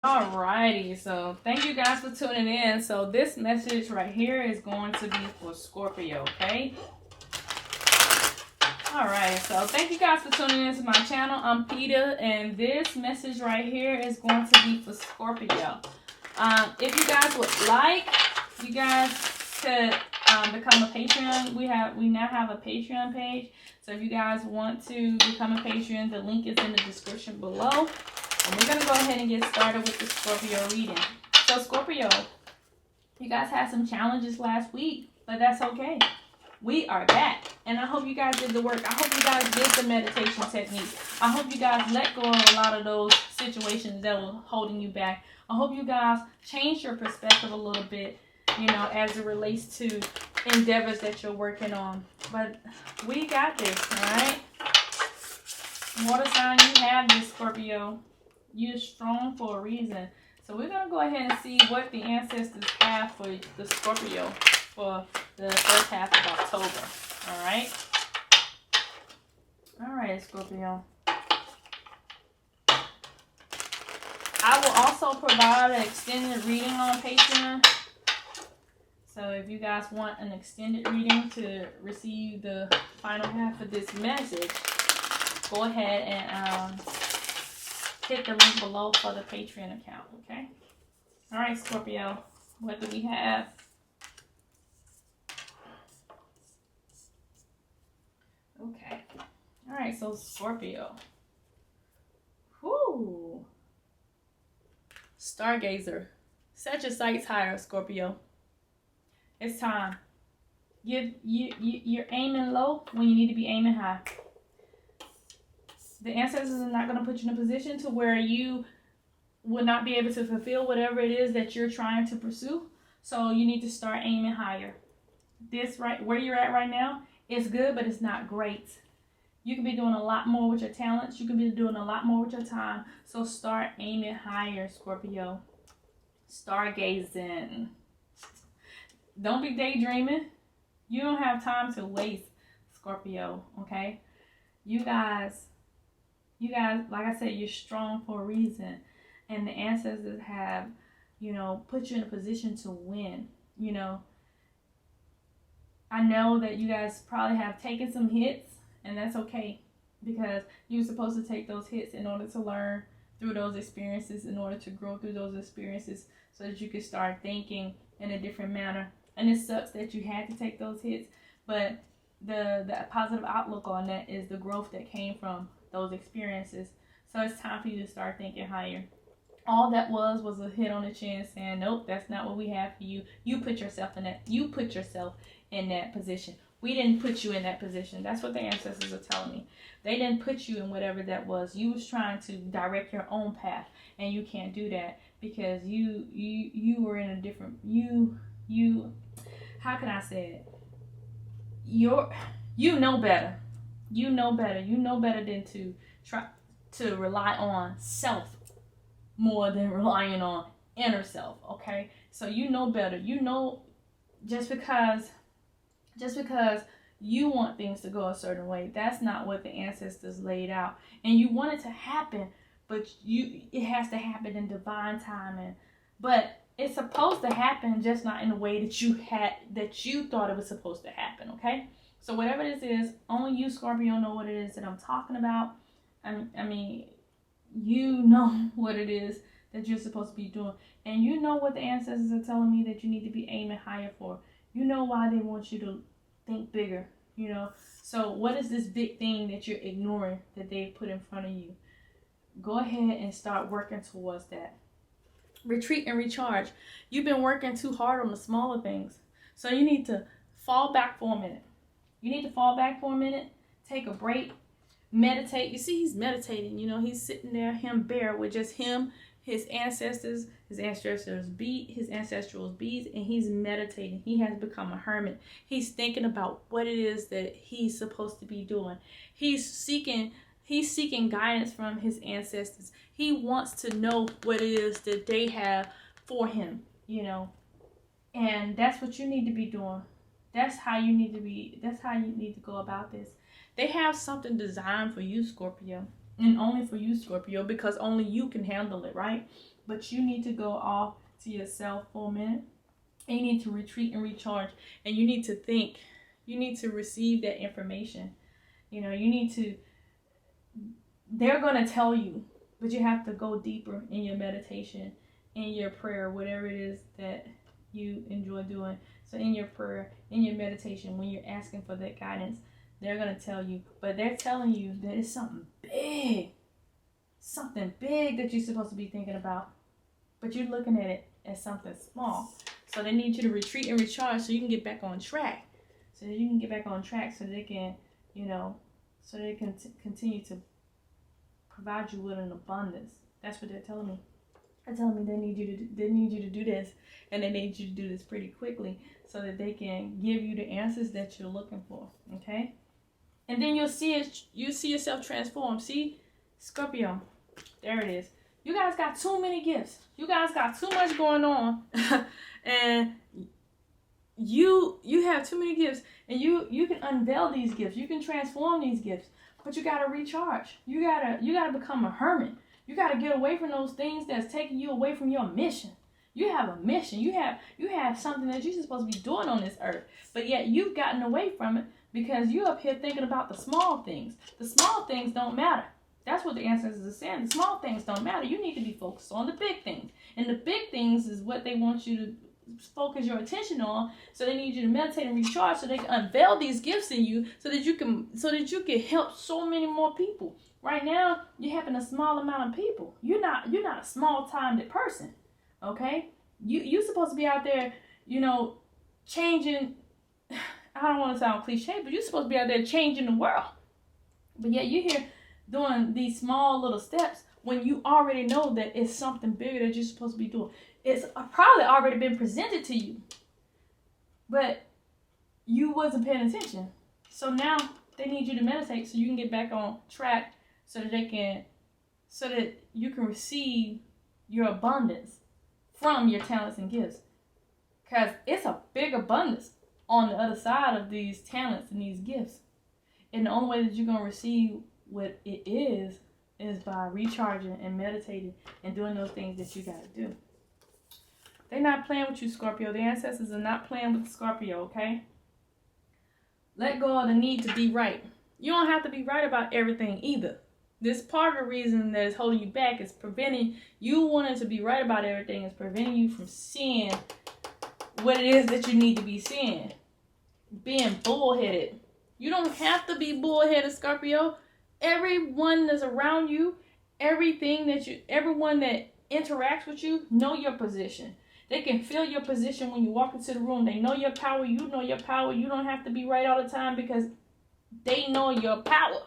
Alrighty, so thank you guys for tuning in. So this message right here is going to be for Scorpio, okay? Alright, so thank you guys for tuning in to my channel. I'm Peter, and this message right here is going to be for Scorpio. If you guys would like, you guys could become a Patreon. We now have a Patreon page. So if you guys want to become a Patreon, the link is in the description below. And we're going to go ahead and get started with the Scorpio reading. So Scorpio, you guys had some challenges last week, but that's okay. We are back. And I hope you guys did the work. I hope you guys did the meditation technique. I hope you guys let go of a lot of those situations that were holding you back. I hope you guys changed your perspective a little bit, you know, as it relates to endeavors that you're working on. But we got this, all right? Water sign, you have this, Scorpio. You're strong for a reason. So we're going to go ahead and see what the ancestors have for the Scorpio for the first half of October. All right? All right, Scorpio. I will also provide an extended reading on Patreon. So if you guys want an extended reading to receive the final half of this message, go ahead and hit the link below for the Patreon account, okay? All right, Scorpio, what do we have? Okay. All right, so Scorpio. Whoo. Stargazer. Set your sights higher, Scorpio. It's time. You're aiming low when you need to be aiming high. The ancestors are not going to put you in a position to where you will not be able to fulfill whatever it is that you're trying to pursue. So you need to start aiming higher. This right where you're at right now is good, but it's not great. You can be doing a lot more with your talents. You can be doing a lot more with your time. So start aiming higher, Scorpio. Stargazing. Don't be daydreaming. You don't have time to waste, Scorpio, okay? You guys, like I said, you're strong for a reason. And the ancestors have, you know, put you in a position to win, you know. I know that you guys probably have taken some hits, and that's okay. Because you're supposed to take those hits in order to learn through those experiences, in order to grow through those experiences, so that you can start thinking in a different manner. And it sucks that you had to take those hits, but the positive outlook on that is the growth that came from those experiences. So it's time for you to start thinking higher. All that was a hit on the chin saying, nope, that's not what we have for you. You put yourself in that position. We didn't put you in that position. That's what the ancestors are telling me. They didn't put you in whatever that was. You was trying to direct your own path, and you can't do that because you were in a different how can I say it? You know better. You know better. You know better than to try to rely on self more than relying on inner self, okay? So you know better. You know just because you want things to go a certain way, that's not what the ancestors laid out. And you want it to happen, but it has to happen in divine timing. But it's supposed to happen, just not in the way that you thought it was supposed to happen, okay? So whatever this is, only you, Scorpio, know what it is that I'm talking about. I mean, you know what it is that you're supposed to be doing. And you know what the ancestors are telling me that you need to be aiming higher for. You know why they want you to think bigger, you know. So what is this big thing that you're ignoring that they put in front of you? Go ahead and start working towards that. Retreat and recharge. You've been working too hard on the smaller things. So you need to fall back for a minute. You need to fall back for a minute, take a break, meditate. You see, he's meditating, you know, he's sitting there, him bare with just him, his ancestral beings, and he's meditating. He has become a hermit. He's thinking about what it is that he's supposed to be doing. He's seeking guidance from his ancestors. He wants to know what it is that they have for him, you know. And that's what you need to be doing. That's how you need to go about this. They have something designed for you, Scorpio. And only for you, Scorpio, because only you can handle it, right? but you need to go off to yourself for a minute, and you need to retreat and recharge, and you need to think. You need to receive that information. You know, you need to, they're going to tell you, but you have to go deeper in your meditation, in your prayer, whatever it is that you enjoy doing. So in your prayer, in your meditation, when you're asking for that guidance, they're going to tell you, but they're telling you that it's something big that you're supposed to be thinking about, but you're looking at it as something small. So they need you to retreat and recharge so you can get back on track. So that you can get back on track so they can, you know, so they can continue to provide you with an abundance. That's what they're telling me. They're telling me they need you to do this, and they need you to do this pretty quickly so that they can give you the answers that you're looking for. Okay? And then you see yourself transform. See, Scorpio, there it is. You guys got too many gifts. You guys got too much going on, and you have too many gifts, and you can unveil these gifts. You can transform these gifts, but you gotta recharge. You gotta become a hermit. You gotta get away from those things that's taking you away from your mission. You have a mission. You have something that you're supposed to be doing on this earth, but yet you've gotten away from it because you're up here thinking about the small things. The small things don't matter. That's what the ancestors are saying. The small things don't matter. You need to be focused on the big things, and the big things is what they want you to focus your attention on. So they need you to meditate and recharge so they can unveil these gifts in you so that you can help so many more people. Right now you're helping a small amount of people. You're not a small-timed person. Okay, you're supposed to be out there, you know, changing. I don't want to sound cliche, but you're supposed to be out there changing the world, but yet you're here doing these small little steps when you already know that it's something bigger that you're supposed to be doing. It's probably already been presented to you, but you wasn't paying attention. So now they need you to meditate so you can get back on track so that you can receive your abundance from your talents and gifts. Because it's a big abundance on the other side of these talents and these gifts. And the only way that you're going to receive what it is by recharging and meditating and doing those things that you got to do. They're not playing with you, Scorpio. The ancestors are not playing with Scorpio, okay? Let go of the need to be right. You don't have to be right about everything either. This part of the reason that is holding you back is preventing you wanting to be right about everything, is preventing you from seeing what it is that you need to be seeing. Being bullheaded. You don't have to be bullheaded, Scorpio. Everyone that's around you, everyone that interacts with you, know your position. They can feel your position when you walk into the room. They know your power. You know your power. You don't have to be right all the time because they know your power,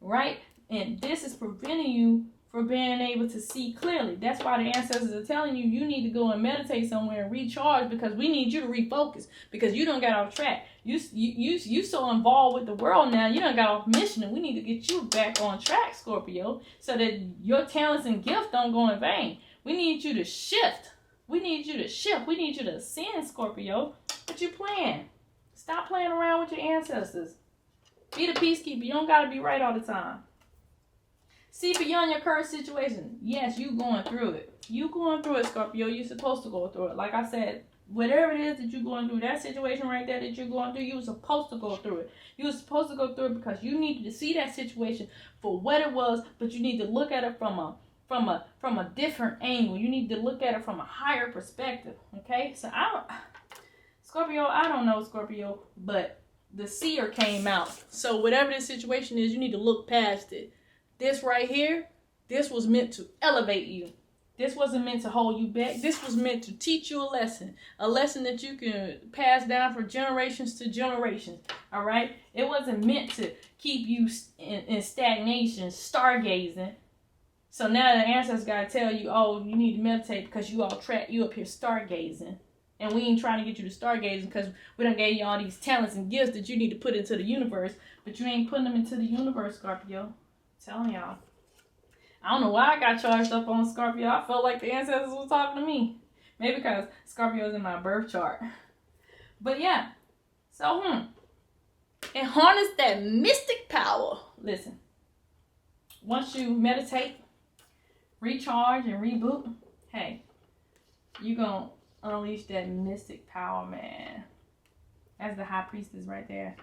right? And this is preventing you from being able to see clearly. That's why the ancestors are telling you need to go and meditate somewhere and recharge, because we need you to refocus because you don't get off track. You so involved with the world now, you don't got off mission, and we need to get you back on track, Scorpio, so that your talents and gifts don't go in vain. We need you to shift. We need you to shift. We need you to ascend, Scorpio. What you playing? Stop playing around with your ancestors. Be the peacekeeper. You don't got to be right all the time. See beyond your current situation. Yes, you going through it. You going through it, Scorpio. You're supposed to go through it. Like I said, whatever it is that you're going through, that situation right there that you're going through, you were supposed to go through it. You were supposed to go through it because you needed to see that situation for what it was, but you need to look at it from a different angle. You need to look at it from a higher perspective. Okay? So Scorpio, I don't know, Scorpio, but the seer came out. So whatever the situation is, you need to look past it. This right here, this was meant to elevate you. This wasn't meant to hold you back. This was meant to teach you a lesson that you can pass down from generations to generations. All right? It wasn't meant to keep you in stagnation, stargazing. So now the ancestors got to tell you, oh, you need to meditate because you up here stargazing. And we ain't trying to get you to stargazing because we done gave you all these talents and gifts that you need to put into the universe, but you ain't putting them into the universe, Scorpio. Telling y'all. I don't know why I got charged up on Scorpio. I felt like the ancestors was talking to me. Maybe because Scorpio is in my birth chart. But yeah. So, and harness that mystic power. Listen. Once you meditate, recharge, and reboot, hey, you gonna unleash that mystic power, man. That's the high priestess right there.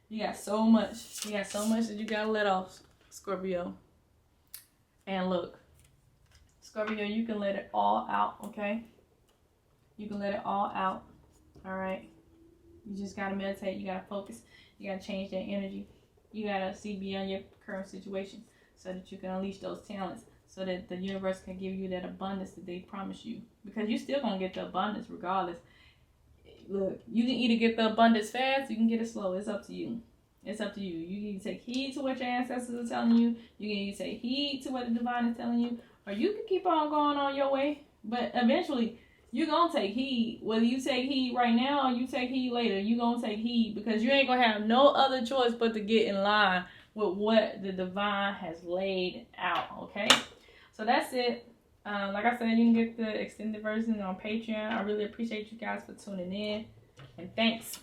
You got so much. You got so much that you gotta let off, Scorpio. And look, Scorpio, you can let it all out, okay? You can let it all out, all right? You just gotta meditate. You gotta focus. You gotta change that energy. You gotta see beyond your current situation so that you can unleash those talents, so that the universe can give you that abundance that they promise you. Because you're still gonna get the abundance regardless. Look, you can either get the abundance fast, or you can get it slow. It's up to you. It's up to you. You can take heed to what your ancestors are telling you. You can either take heed to what the divine is telling you, or you can keep on going on your way. But eventually, you're going to take heed. Whether you take heed right now or you take heed later, you're going to take heed, because you ain't going to have no other choice but to get in line with what the divine has laid out, okay? So that's it. Like I said, you can get the extended version on Patreon. I really appreciate you guys for tuning in. And thanks.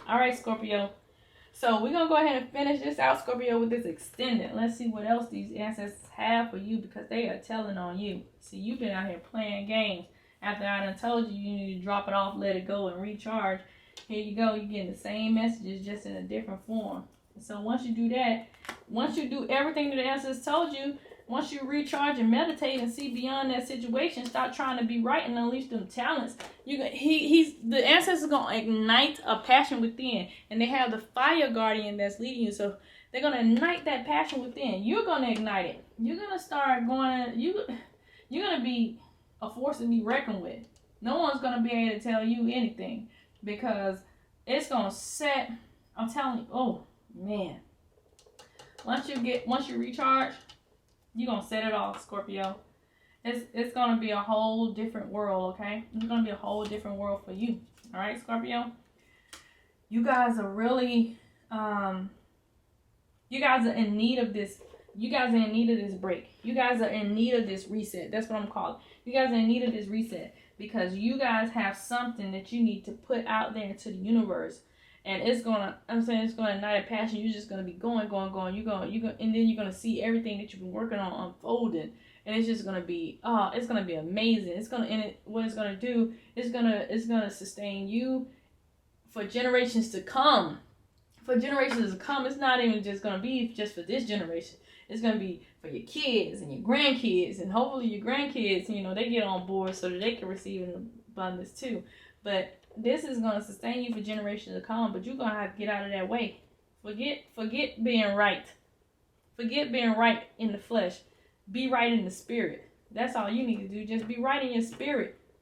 All right, Scorpio. So we're going to go ahead and finish this out, Scorpio, with this extended. Let's see what else these ancestors have for you, because they are telling on you. See, you've been out here playing games. After I done told you, you need to drop it off, let it go, and recharge. Here you go. You're getting the same messages, just in a different form. So once you do that, once you do everything that the ancestors told you, once you recharge and meditate and see beyond that situation, stop trying to be right and unleash them talents. The ancestors gonna ignite a passion within, and they have the fire guardian that's leading you. So they're gonna ignite that passion within. You're gonna ignite it. You're gonna start going. You're gonna be a force to be reckoned with. No one's gonna be able to tell you anything, because it's gonna set. I'm telling you. Oh man. Once you recharge, you're going to set it off, Scorpio. It's going to be a whole different world, okay? It's going to be a whole different world for you. All right, Scorpio? You guys are really, you guys are in need of this. You guys are in need of this break. You guys are in need of this reset. That's what I'm calling. You guys are in need of this reset, because you guys have something that you need to put out there into the universe. And it's gonna ignite a passion. You're just gonna be going. You're gonna, and then you're gonna see everything that you've been working on unfolding, and it's just gonna be, it's gonna be amazing. What it's gonna do is it's gonna sustain you for generations to come. For generations to come, it's not even just gonna be just for this generation. It's gonna be for your kids and your grandkids, and hopefully your grandkids, they get on board so that they can receive an abundance too. But this is going to sustain you for generations to come, but you're going to have to get out of that way. Forget being right. Forget being right in the flesh. Be right in the spirit. That's all you need to do. Just be right in your spirit.